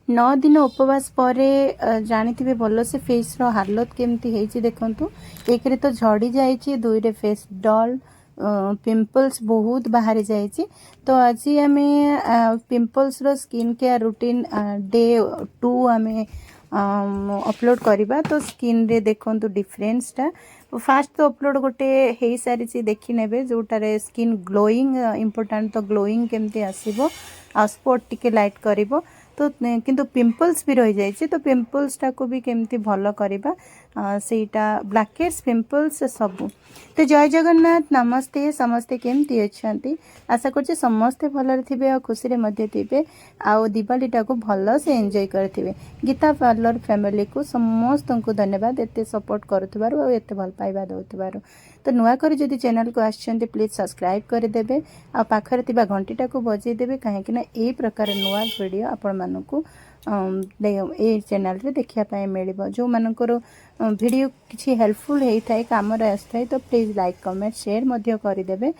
नौ दिन उपवास पर जानी भल से फेस रो हालत केमती है देखु। एक रे तो झड़ी जाइए, दुई रे फेस डल पिंपल्स बहुत बाहरी जाइए। तो आज आम पिंपल्स रो स्किन केयर रूटीन डे 2 आम अपलोड करवा। तो स्किन रे देखो डिफरेंसटा फास्ट तो अपलोड गोटे हो सारी देखी ने जोटार स्किन ग्लोइंग इम्पोर्टाट। तो ग्लोइंग केमती आसो आ स्पॉट टिके लाइट करिवो। तो किंतु पिंपल्स भी रही जाइए। तो पिंपल्स टाको भी केमती भल करवा सेटा ब्लैकहेड्स पिंपल्स सबू। तो जय जगन्नाथ, नमस्ते। समस्ते केमती अच्छा? आशा कर समस्ते भल थे और खुशी थे आउ दिवाली टाको भल से एंजॉय करथिबे। गीता पार्लर फैमिली को समस्त को धन्यवाद एते सपोर्ट करुथबारु और एते भल पाइबा दउथबारु। तो नुआ करी जदि चैनल को आछन्ते प्लीज सब्सक्राइब करदेबे आ पाखरे थिबा घंटीटा को बजै देबे, काहेकि ना ए प्रकार नुआ वीडियो आपण मानकू ए चैनल रे देखिया पाए मिलिबो। जो मानकर वीडियो किछि हेल्पफुल हेइथाय काम रे आस्थाय तो प्लीज लाइक कमेंट शेयर मध्य करदेबे।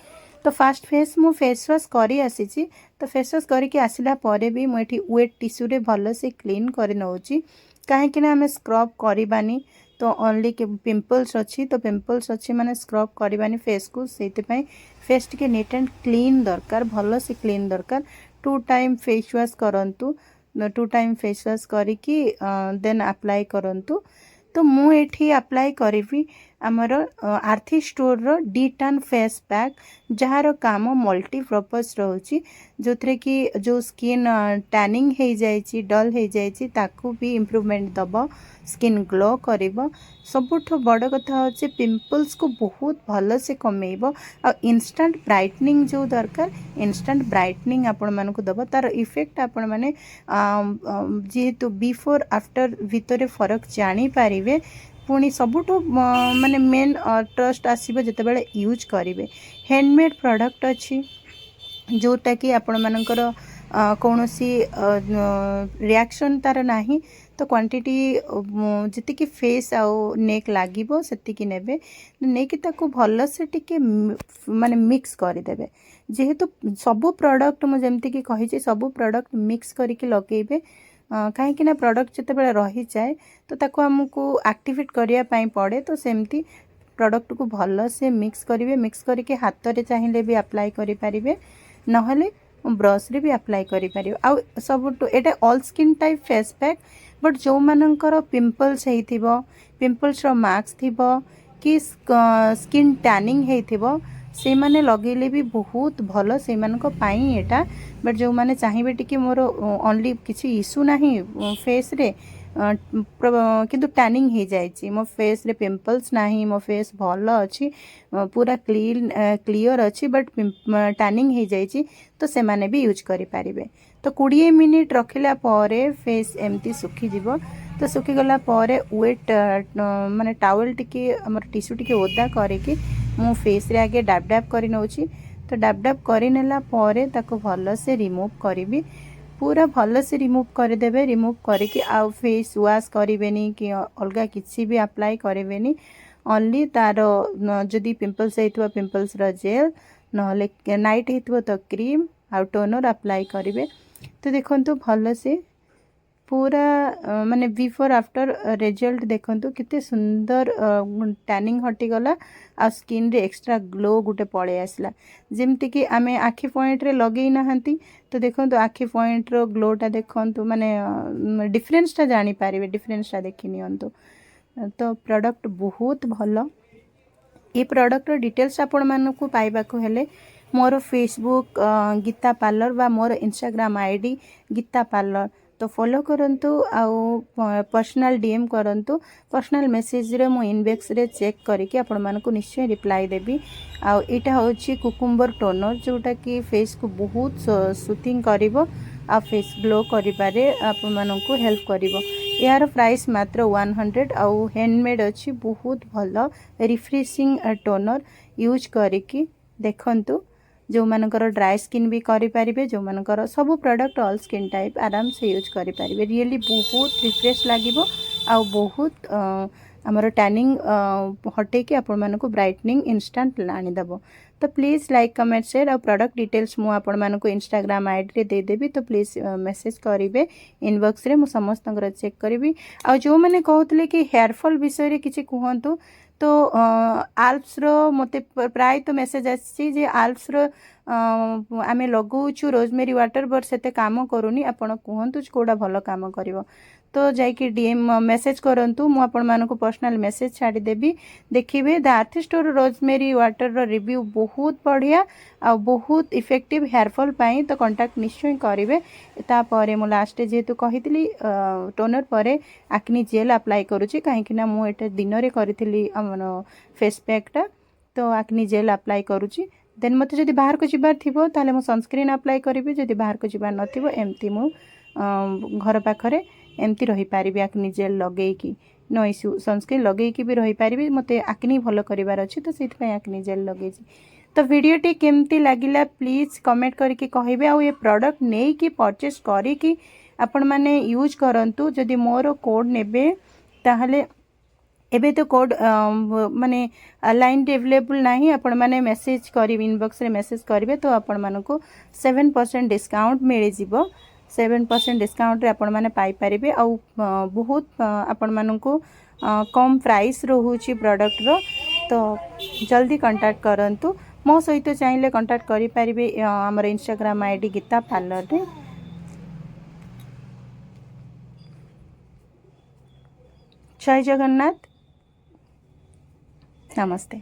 तो फास्ट फेस मु फेस वाश करी आसीची। तो फेस वाश करके आसिला परे भी मुठी वेट टिश्यू रे भलो से क्लीन कर नउची, काहेकि ना हमें स्क्रब करबानी। तो ओनली के पिंपल्स अच्छी, तो पिंपल्स अच्छी माने स्क्रब करबानी फेस को, सेति पई फेस टिके नीट एंड क्लीन दरकार, भलो से क्लीन दरकार। 2 टाइम फेस वाश करंतु, 2 टाइम फेस वाश करिकी देन अप्लाई करंतु। तो मु एठी अप्लाई करी आमर आर्थी स्टोर रो डीटान फेस पैक, जहार काम मल्टीपर्पज रोची, जो थे कि जो स्किन टैनिंग हो जाइए, डल हो जाइए, ताकू भी इम्प्रूवमेंट दब, स्किन ग्लो करिवो। सबुठ बड़ कथा होचे पिंपल्स को बहुत भल से कमेइबो। आ इंस्टेंट ब्राइटनिंग जो दरकार, इंस्टेंट ब्राइटनिंग आपण मानकु दब। तार इफेक्ट आपण माने जेहेतु बिफोर आफ्टर भितर फरक जानी पारिबे। पुणी सबुठो माने मेन ट्रस्ट आसीबो जेतेबेले यूज करिवे। हैंडमेड प्रोडक्ट अच्छी जोटा कि आपण मानकर कौन सी रिएक्शन तार नाही। तो क्वांटिटी जी फेस आउ नेक लगे से नेबे, नेकी ताकू भल से टिके माने मिक्स करदेबे। जेहेतु सबू प्रोडक्ट मुझे कि कही सबू प्रोडक्ट मिक्स करके लगेबे, कहीं ना प्रोडक्ट जिते रही जाए तो ताको हमको एक्टिवेट करिया पई पड़े। तो सेमती प्रोडक्ट को भल से मिक्स करेंगे, मिक्स करके हाथ रे चाहिए भी अप्लाई करें, नहले ब्रश रे भी अप्लाई करें। आ सब एटा all skin type face pack, but जो मानकर पिंपल्स होइथिबो, पिंपल्स रो मार्क्स थिबो कि स्किन टैनिंग होइथिबो, से माने लगेले भी बहुत भल से एटा। बट जो माने चाहिए टिके मोर ओनली किसी इशू नहीं फेस रे, किंतु टैनिंग हो जाइए, मो फेस रे पिंपल्स नहीं, मो फेस भल अच्छी, पूरा क्लीन क्लियर अच्छी, बट टैनिंग हो जाइए, तो से माने भी यूज करें। तो 20 मिनिट रखिला परे फेस एमती सुखी जीवो। तो सुखी गला परे वेट माने टावल टिके हमर टिश्यू टिके ओदा करके मु फेस रे आगे डैब डैब करी नउची। तो डैब डैब करी नेला परे ताको भल से रिमूव करी, पूरा भल से रिमूव करदेवे। रिमूव करके आउ फेस वाश करें कि अलग किसी भी अप्लाई करें, ओनली तार जदि पिंपल्स होइथवा पिंपल्स रो जेल, नहले नाइट होइथवा तो क्रीम आउ टोनर अप्लाई करेंगे। तो देखंतु भल से पूरा माने बिफोर आफ्टर रिजल्ट देखंतु कितने सुंदर टैनिंग हटिगला आ स्किन रे एक्स्ट्रा ग्लो गुटे पड़े आसला। जेमती कि आमे आखि पॉइंट रे लगेई नाहंती, तो देखंतु आखि पॉइंट रो ग्लोटा देखंतु, माने डिफरेंसटा जानी पारिबे, डिफरेंसटा देखि नियंतु। तो प्रोडक्ट बहुत भल। ये प्रोडक्ट डिटेल्स आपण मानकु पाइबाकु हेले मोर फेसबुक गीता पार्लर बा मोर इंस्टाग्राम आईडी गीता पार्लर तो फॉलो करंतु, आउ पर्सनल डीएम करंतु। पर्सनल मेसेज रे मो इनबॉक्स रे चेक करके आपण मानकु निश्चय रिप्लाई देबी। आउ एटा होची कुकुम्बर टोनर, जोटा कि फेस को बहुत सुथिंग करिवो आ फेस ग्लो करिबारे आपण मानकु हेल्प करिवो। यार प्राइस मात्र 100 आउ हैंडमेड अच्छी, बहुत भल रिफ्रेशिंग टोनर यूज करके देखंतु। जो मानकर ड्राई स्किन भी करें, जो मानकर सब प्रोडक्ट ऑल स्किन टाइप आराम से यूज करें, रियली बहुत रिफ्रेश लगे आउ बहुत आमर टैनिंग हटे कि आपण मानक ब्राइटनिंग इंस्टांट आनीदेव। तो प्लीज लाइक कमेंट शेयर और प्रोडक्ट डिटेल्स मु आपण मानक इंस्टाग्राम आईडी रे दे देबी। तो प्लीज मेसेज करेंगे इनबॉक्स रे, मु समस्त चेक करी। आ जो मैंने कहते कि हेयरफॉल विषय रे किछि कहतु, तो आल्प्स रो मते प्राय तो मेसेज आसी जे आल्प्स रो आमे लगौछु रोजमेरी वाटर, बट सेते काम करूनी। आपण कहतु कोडा भलो काम करिवो, तो जाइए डीएम मेसेज करंतु, मु आपण मानक पर्सनल मेसेज छाड़ी देबी। देखिए the Aarthi store rosemary water रो रिव्यू बहुत बढ़िया आ बहुत इफेक्टिव हेयरफॉल पाई, तो कांटेक्ट निश्चय करेंगे। तापर मु लास्ट जेहेतु कही टोनर पर आक्नी जेल अप्लाई करुच्ची, कहीं मु एटा दिन में करी फेस पैकटा, तो आक्नी जेल अप्लाई करुच्ची। देन मत जदि बाहर को जीवार थिबो ताले मु सनस्क्रीन अप्लाई करी, जदि बाहर को जीवार नथिबो एमती मु घर पाखरे एमती रही पारिबी आक्नी जेल लगेकी, नो इश्यू। सनस्क्रीन लगेकी भी रही पारिबी, मते आक्नी भलो करिवार अछि, तो सेति पय आक्नी जेल लगेची। तो वीडियोटी केमती लागिला प्लीज कमेंट करके कहबे। आ ये प्रोडक्ट नै कि परचेस करी कि आपण माने यूज करंतु। जदि मोर कोड नेबे ताहले एबे तो कोड माने लाइन अवेलेबल नहीं, आपण माने मेसेज करिवे इनबॉक्स रे मेसेज करिवे, तो आपण मानको 7% डिस्काउंट मिल जिवो। 7% डिस्काउंट रे आपण माने पाई परिबे। आ बहुत आपण मानको कम प्राइस रोहुची प्रोडक्ट रो, तो जल्दी कांटेक्ट करंतु। मो सहित चाहिले कांटेक्ट करि परिबे हमर इंस्टाग्राम आईडी गीता पार्लर रे। जय जगन्नाथ, नमस्ते।